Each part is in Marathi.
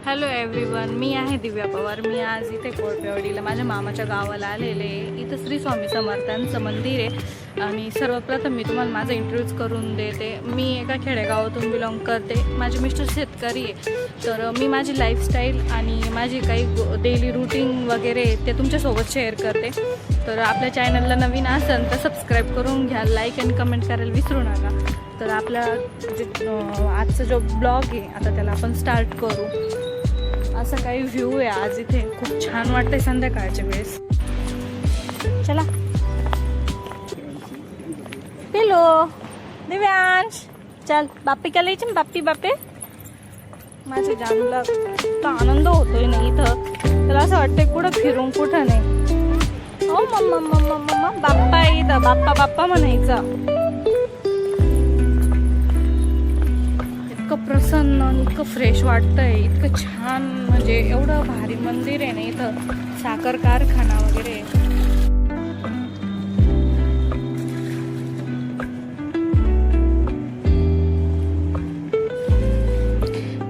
हॅलो एव्हरीवन, मी आहे दिव्या पवार. मी आज इथे कोळपेवाडीला माझ्या मामाच्या गावाला आलेले. इथं श्री स्वामी समर्थांचं मंदिर आहे आणि सर्वप्रथम मी तुम्हाला माझा इंट्रोड्यूस करून देते. मी एका खेडेगावातून बिलॉंग करते. माझे मिस्टर शेतकरी आहे, तर मी माझी लाईफस्टाईल आणि माझी काही डेली रूटीन वगैरे ते तुमच्यासोबत शेअर करते. तर आपल्या चॅनलला नवीन असेल तर सबस्क्राईब करून घ्या, लाईक आणि कमेंट करायला विसरू नका. तर आपला आजचा जो ब्लॉग आहे आता त्याला आपण स्टार्ट करू. असं काही व्ह्यू आहे आज इथे, खूप छान वाटतंय संध्याकाळच्या वेळेस. चला पिलो दिव्यांश, चल बाप्पी का लिहायचे ना, बाप्पी माझ्या जानूला इतका आनंद होतोय ना इथं, त्याला असं वाटतंय कुठं फिरून कुठं नाही. हो मम्मा बाप्पा इथं, बाप्पा म्हणायचं. इतकं प्रसन्न आणि इतकं फ्रेश वाटतंय, इतकं छान, म्हणजे एवढं भारी मंदिर आहे ना इथं. साखर कारखाना वगैरे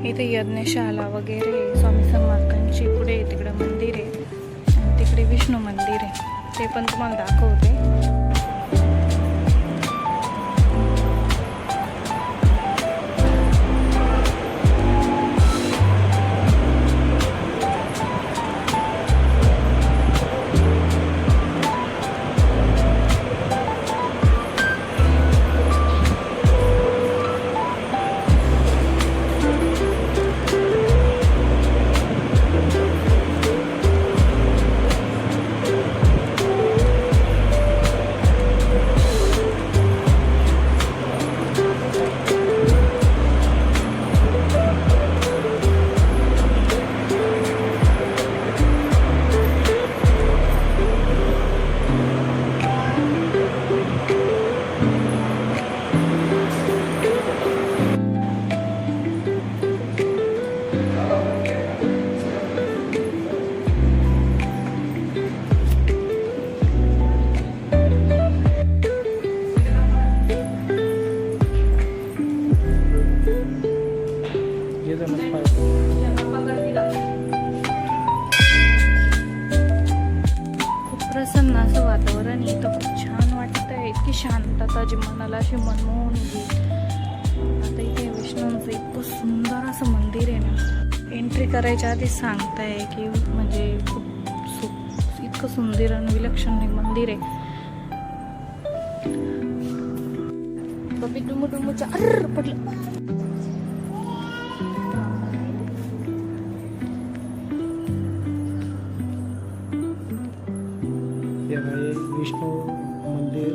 इथे यज्ञशाला वगैरे स्वामी समर्थांची. पुढे तिकडं मंदिर आहे आणि तिकडे विष्णू मंदिर आहे, ते पण तुम्हाला दाखवते. खूप प्रसन्न असं वातावरण इथं, खूप छान वाटतंय. इतकी शांतता जी मनाला अशी मनमोहून घेईल. आता इथे विष्णूंचं इतकं सुंदर असं मंदिर आहे ना, एंट्री करायच्या आधी सांगताय की म्हणजे खूप इतकं सुंदर आणि विलक्षण हे मंदिर आहे. बबी डुमूच्या पडलं. विष्णू मंदिर.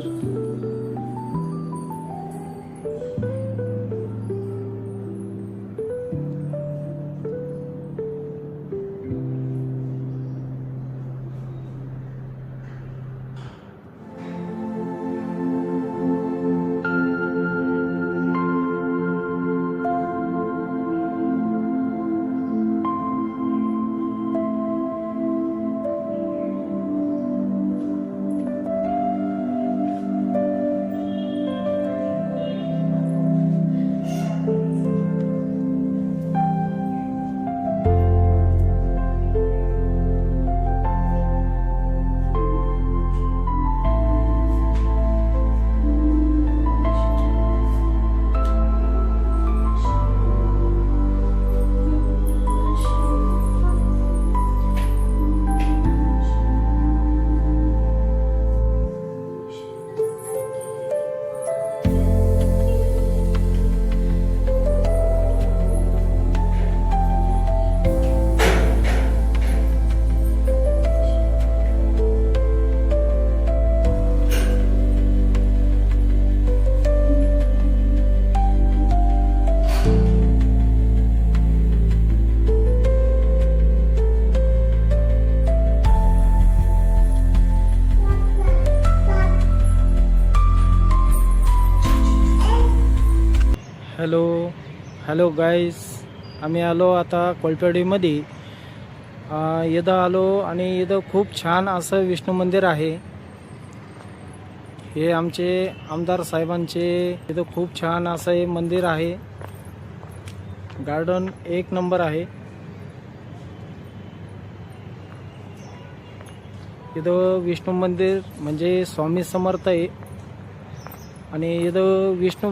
हॅलो गाईज, आम्ही आलो आता कोळपेवाडीमध्ये. इथं आलो आणि इथं खूप छान असं विष्णू मंदिर आहे. हे आमचे आमदार साहेबांचे इथं खूप छान असं हे मंदिर आहे. गार्डन एक नंबर आहे. इथं विष्णू मंदिर म्हणजे स्वामी समर्थ आहे आणि इथं विष्णू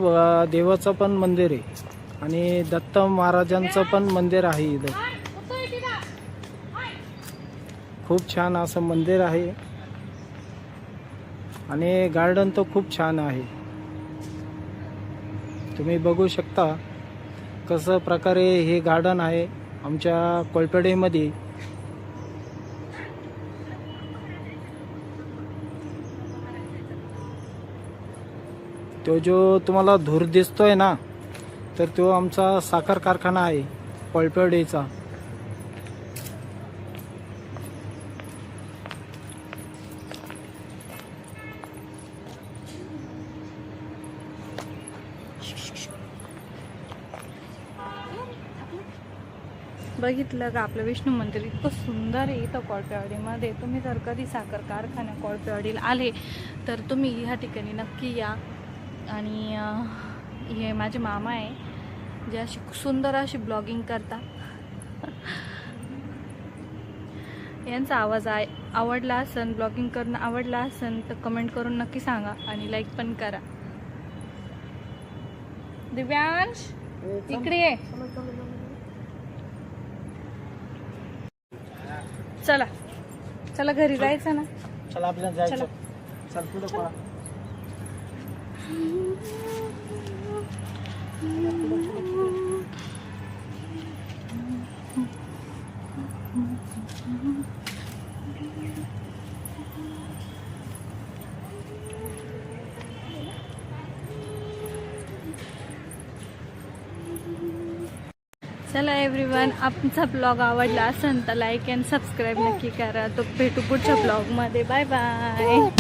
देवाचं पण मंदिर आहे आणि दत्त महाराजांचं पण मंदिर आहे. इथं खूप छान असं मंदिर आहे आणि गार्डन तर खूप छान आहे. तुम्ही बघू शकता कसं प्रकारे हे गार्डन आहे आमच्या कोळपेडीमध्ये. तो जो तुम्हाला धूर दिसतोय ना, तर तो आमचा साखर कारखाना आहे कोळपेडीचा. बघितलं का आपलं विष्णू मंदिर इतकं सुंदर आहे इथं कोळपेवाडीमध्ये. तुम्ही जर कधी साखर कारखाना कोळपेवाडीला आले तर तुम्ही ह्या ठिकाणी नक्की या. आणि हे माझे मामा आहे जे अशी सुंदर अशी ब्लॉगिंग करता. यांचा आवाज आवडला असेल, ब्लॉगिंग करणं आवडला असेल तर कमेंट करून नक्की सांगा आणि लाईक पण करा. दिव्यांश इकडे ये. चला चला घरी जायचं ना. चला आपल्याला जायचं. चला. चल पुढे पळा. चला एव्हरीवन, आमचा ब्लॉग आवडला असेल तर लाईक अँड सबस्क्राईब नक्की करा. तो भेटू पुढच्या ब्लॉगमध्ये. Bye bye.